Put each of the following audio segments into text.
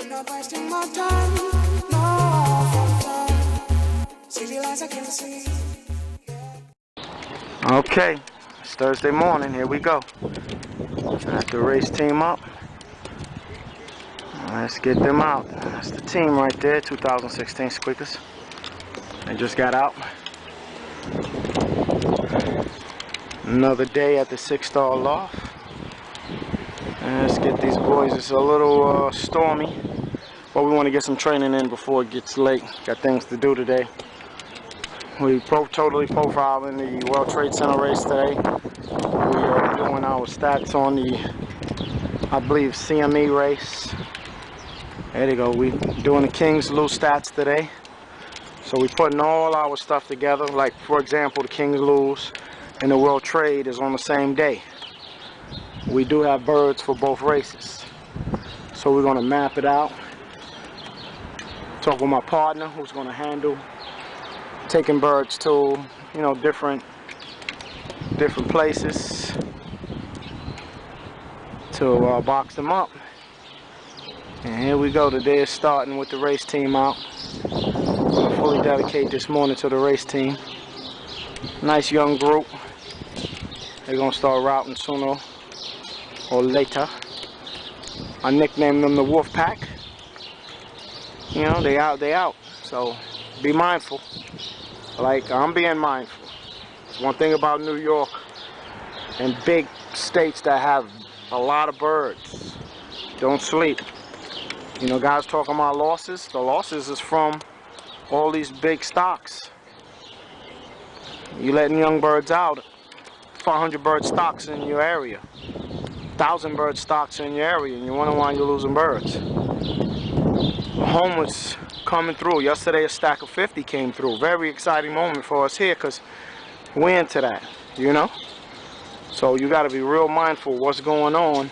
not wasting my time, no, from time. See the lights I can see. Okay, it's Thursday morning, here we go. Got the race team up. Let's get them out. That's the team right there, 2016 Squeakers. They just got out. Another day at the 6-star loft. And let's get these boys. It's a little stormy, but we want to get some training in before it gets late. Got things to do today. We totally profiling the World Trade Center race today. We are doing our stats on the, I believe, CME race. There you go. We doing the Kings Lose stats today. So we putting all our stuff together. Like, for example, the Kings Lose and the World Trade is on the same day. We do have birds for both races. So we're going to map it out. Talk with my partner who's going to handle taking birds to, you know, different places to box them up. And here we go. Today is starting with the race team out. I'm going to fully dedicate this morning to the race team. Nice young group. They're going to start routing sooner or later. I nicknamed them the Wolfpack. You know, they out. So be mindful. Like, I'm being mindful. It's one thing about New York and big states that have a lot of birds. Don't sleep. You know, guys talking about losses. The losses is from all these big stocks. You letting young birds out. 500 bird stocks in your area. 1,000 bird stocks in your area, and you wonder why you're losing birds. Home was coming through. Yesterday a stack of 50 came through. Very exciting moment for us here because we're into that, you know? So you got to be real mindful of what's going on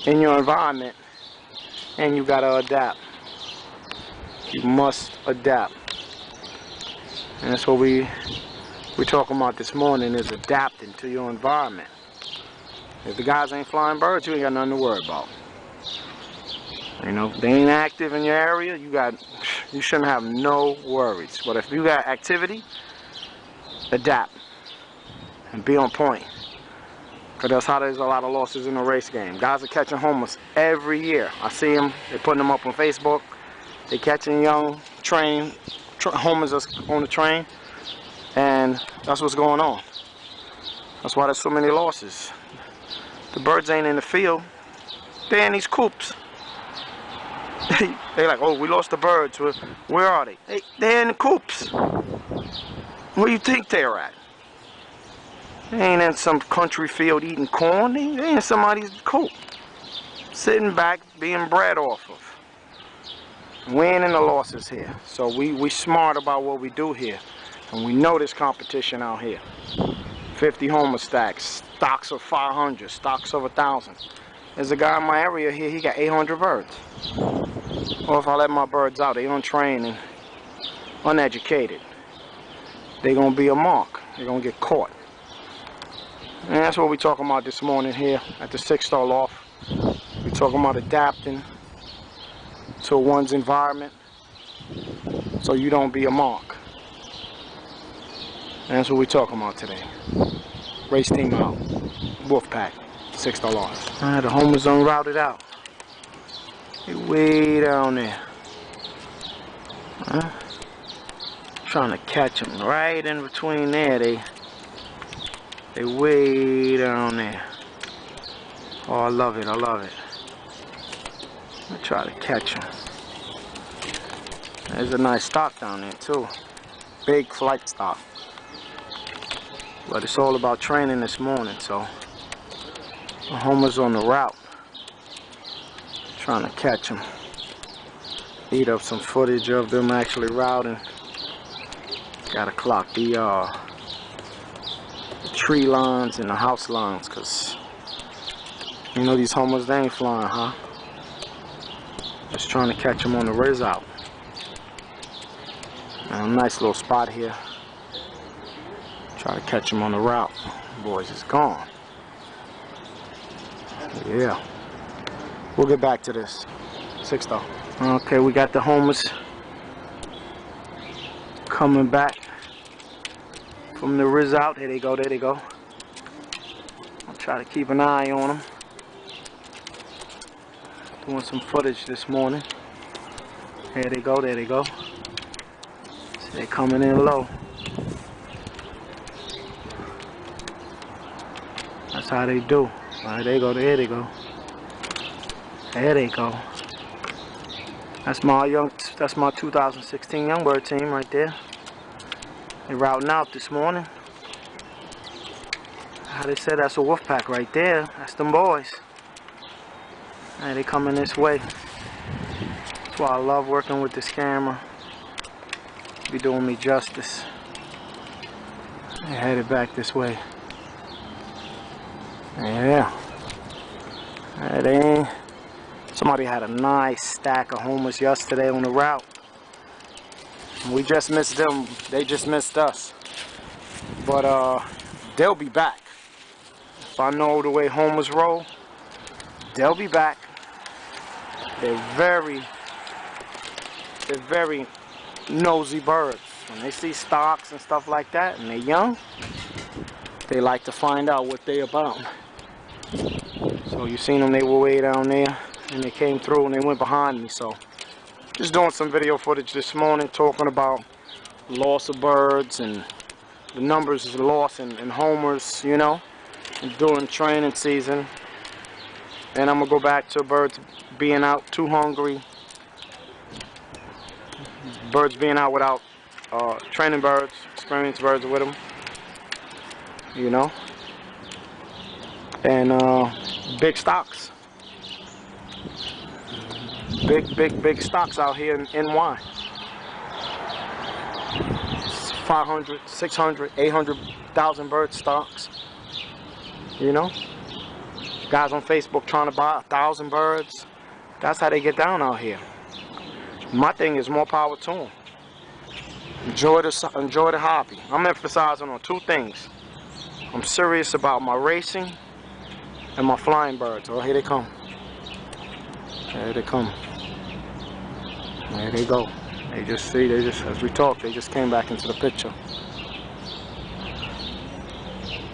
in your environment, and you got to adapt. You must adapt. And that's what we're talking about this morning, is adapting to your environment. If the guys ain't flying birds, you ain't got nothing to worry about. You know, if they ain't active in your area, you shouldn't have no worries. But if you got activity, adapt and be on point. Because that's how there's a lot of losses in the race game. Guys are catching homers every year. I see them. They're putting them up on Facebook. They're catching young homers on the train. And that's what's going on. That's why there's so many losses. The birds ain't in the field. They're in these coops. They're like, oh, we lost the birds. Where are they? They're in the coops. Where do you think they're at? They ain't in some country field eating corn. They in somebody's coop. Sitting back, being bred off of. We ain't in the losses here. So we smart about what we do here. And we know there's competition out here. 50 homer stacks, stocks of 500, stocks of 1,000. There's a guy in my area here, he got 800 birds. Or if I let my birds out, they untrained and uneducated, they're going to be a mark. They're going to get caught. And that's what we're talking about this morning here at the 6-star loft. We're talking about adapting to one's environment so you don't be a mark. And that's what we're talking about today. Race team out. Wolfpack. 6-star loft. Alright, the homers unrouted out. They way down there. Trying to catch them right in between there. They way down there. Oh, I love it. I love it. I'm gonna try to catch them. There's a nice stock down there too. Big flight stock. But it's all about training this morning, so the homer's on the route. Trying to catch them. Eat up some footage of them actually routing. Gotta clock the tree lines and the house lines, cause you know these homers, they ain't flying, huh? Just trying to catch them on the riz out. And a nice little spot here. Try to catch them on the route. Boys, it's gone. Yeah. We'll get back to this. $6. Okay, we got the homers coming back from the Riz out. There they go, there they go. I'll try to keep an eye on them. Doing some footage this morning. There they go, there they go. So they're coming in low. That's how they do. Alright, there they go, there they go. There they go. That's my 2016 Youngbird team right there. They're routing out this morning. How they said that's a Wolfpack right there. That's them boys. Hey, they coming this way. That's why I love working with this camera. Be doing me justice. They're headed back this way. Yeah. Hey, somebody had a nice stack of homers yesterday on the route. We just missed them. They just missed us. But they'll be back. If I know the way homers roll, they'll be back. They're very nosy birds. When they see stocks and stuff like that and they're young, they like to find out what they're about. So you seen them, they were way down there and they came through and they went behind me. So just doing some video footage this morning talking about loss of birds and the numbers of loss in homers, you know, during training season. And I'm gonna go back to birds being out too hungry, birds being out without training birds, experienced birds with them, you know, and big stocks, big stocks out here in NY. 500, 600, 800,000 bird stocks, you know. Guys on Facebook trying to buy 1,000 birds. That's how they get down out here. My thing is more power to them. Enjoy the hobby. I'm emphasizing on two things. I'm serious about my racing and my flying birds. Oh, here they come. There they come. There they go. They just as we talk, they just came back into the picture. You know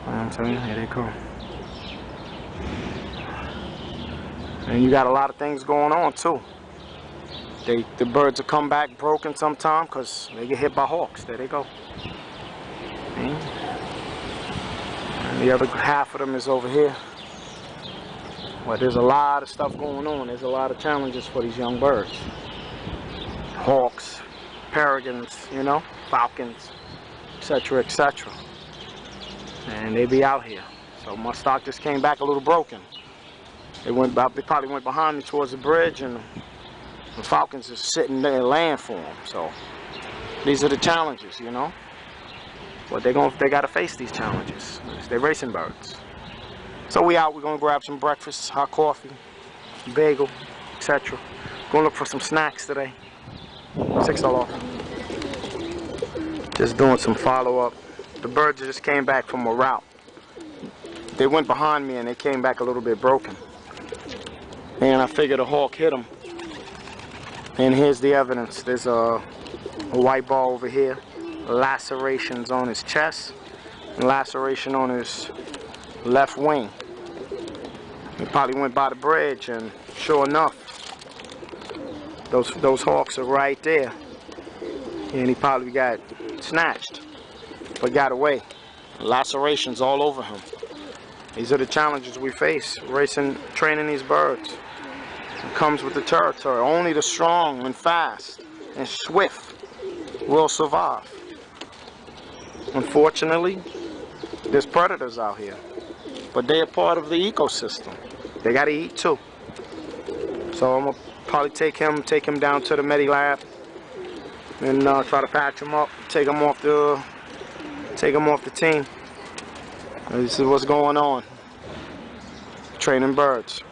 what I'm saying? Here they come. And you got a lot of things going on too. The birds will come back broken sometime because they get hit by hawks. There they go. And the other half of them is over here. Well, there's a lot of stuff going on. There's a lot of challenges for these young birds. Hawks, peregrines, you know, falcons, etc., etc. And they be out here. So my stock just came back a little broken. They probably went behind me towards the bridge, and the falcons are sitting there laying for them. So these are the challenges, you know. But they got to face these challenges. They're racing birds. So we out. We're gonna grab some breakfast, hot coffee, bagel, etc. Gonna look for some snacks today. $6 off. Just doing some follow-up. The birds just came back from a route. They went behind me and they came back a little bit broken. And I figured a hawk hit them. And here's the evidence. There's a white ball over here. Lacerations on his chest. And laceration on his left wing. He probably went by the bridge, and sure enough, those hawks are right there. And he probably got snatched, but got away. Lacerations all over him. These are the challenges we face racing, training these birds. It comes with the territory. Only the strong and fast and swift will survive. Unfortunately, there's predators out here, but they are part of the ecosystem. They got to eat too. So I'm gonna probably take him down to the Medilab and try to patch him up, take him off the team. This is what's going on. Training birds.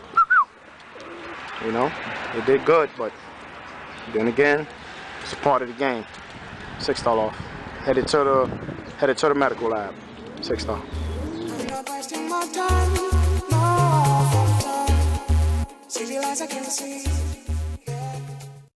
You know, they did good, but then again, it's a part of the game. $6 off. Headed to the medical lab. $6. I'm not wasting my time, no, for fun. See City lights I can see.